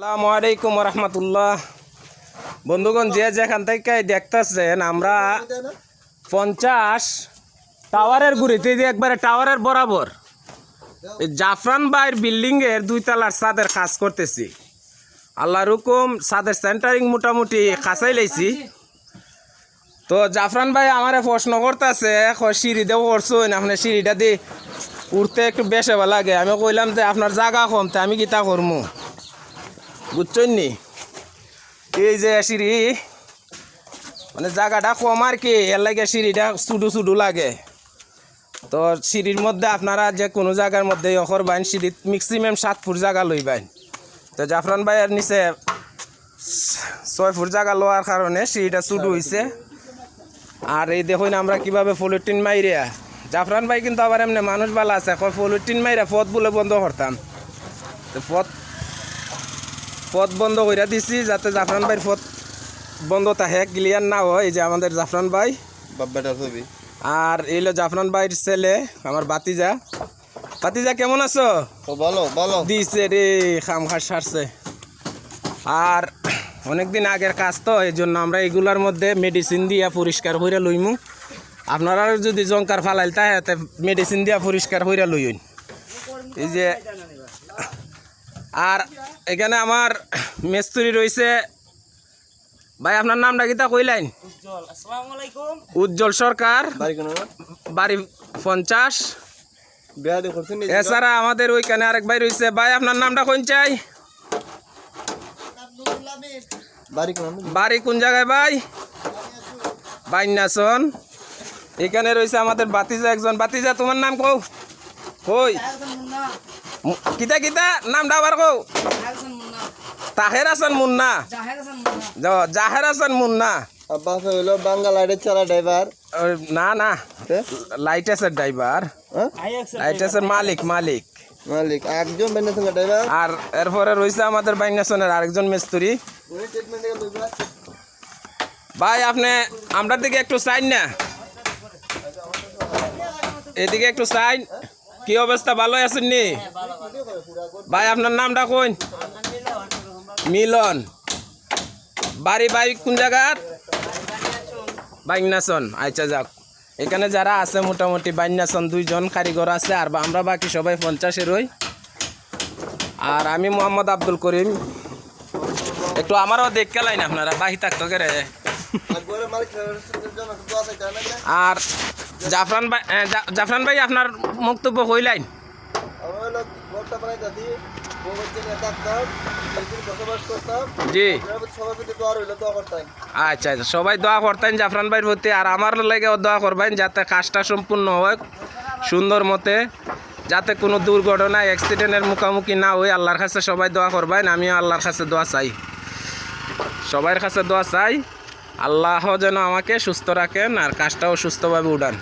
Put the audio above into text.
আসসালামু আলাইকুম রহমতুল্লাহ। বন্ধুগণ, যে যেখান থেকে দেখতেছেন, আমরা 50 টাওয়ারের গুড়িতে যে একবারে টাওয়ারের বরাবর জাফরান ভাইয়ের বিল্ডিংয়ের 2 তলার ছাদের কাজ করতেছি। আল্লাহর হুকুম, ছাদের সেন্টারিং মোটামুটি কাঁচাই লাইছি। তো জাফরান ভাই আমারে প্রশ্ন করতেছে, সিঁড়ি দেও করছো না, আপনার সিঁড়িটা দিয়ে উঠতে একটু বেশি ভালো লাগে। আমি কইলাম যে আপনার জায়গা কম, তো আমি কিতা করবো, বুঝছেন নি? এই যে সিঁড়ি মানে জায়গাটা কম আর কি, এর লাগে সিঁড়িটা চুডু চুডু লাগে। তো সিঁড়ির মধ্যে আপনারা যে কোনো জায়গার মধ্যে করবেন, সিঁড়ি ম্যাক্সিমাম 7 ফুট জায়গা লইবেন। তো জাফরান ভাইয়ের নিচে 6 ফুট জায়গা লওয়ার কারণে সিঁড়িটা চুডু হয়েছে। আর এই দেখুন আমরা কিভাবে পলিটিন মাইরিয়া, জাফরান ভাই কিন্তু আবার এমনি মানুষ ভালো আছে, পলিটিন মাইরা পথ বলে বন্ধ করতাম। তো পথ বন্ধ করে দিছি যাতে জাফরান ভাইয়ের পথ বন্ধ থাকে, ক্লিয়ার না হয়। এই যে আমাদের জাফরান ভাই, আর এইলো জাফরান ভাইয়ের ছেলে আমার বাতিজা। বাতিজা কেমন আছো? ভালো ভালো দিছে রে, খাম খাস সারছে। আর অনেকদিন আগের কাজ তো, এই জন্য আমরা এগুলার মধ্যে মেডিসিন দিয়া পরিষ্কার হইরা লইমু। আপনারা যদি জঙ্কার ফালাইল তাহলে মেডিসিন দিয়া পরিষ্কার হইরা লইন। এই যে আর এখানে আমার মিস্ত্রি রয়েছে ভাই, আপনার নামটা কিতা কইলেন? উজ্জ্বল সরকার, বাড়ি 50। এছাড়া আমাদের ওইখানে আরেক ভাই রয়েছে। ভাই আপনার নামটা কোন চাই? বাড়ি কোন জায়গায় ভাই? বাইনাসন। এখানে রয়েছে আমাদের বাতিজা একজন। বাতিজা তোমার নাম কও? কই কিতা কিতা নামটা আবার কও? তাহের হাসান মুন্না। জাহের হাসান মুন্না। না না, লাইটেসের ড্রাইভার, লাইটেসের মালিক মালিক মালিক একজন ড্রাইভার। আর এরপরে রয়েছে আমাদের বাইনাসনের আরেকজন মিস্ত্রি। ভাই আপনি আমরার দিকে একটু সাইন না, এদিকে একটু সাইন। কি অবস্থা, ভালো আছেন নি ভাই? আপনার নামটা কোন? মিলন। বাড়ি ভাই কোন জায়গার? বাইনাসন। আচ্ছা যাক, এখানে যারা আছে মোটামুটি বাইনাসন 2 জন কারিগর আছে, আর আমরা বাকি সবাই 50-এর হই। আর আমি মোহাম্মদ আব্দুল করিম। একটু আমারও দেখতে লাইন আপনারা বাহি থাকতো করে। আর জাফরান ভাই আপনার বক্তব্য কইলাইন। জি আচ্ছা আচ্ছা, সবাই দোয়া করতেন জাফরান ভাইয়ের প্রতি, আর আমার লাগে দোয়া করবেন যাতে কাজটা সম্পূর্ণ হয় সুন্দর মতে, যাতে কোনো দুর্ঘটনা অ্যাক্সিডেন্টের মুখোমুখি না হয়। আল্লাহর কাছে সবাই দোয়া করবেন, আমিও আল্লাহর কাছে দোয়া চাই, সবার কাছে দোয়া চাই। আল্লাহ যেন আমাকে সুস্থ রাখেন আর কাজটাও সুস্থভাবে উড়ান।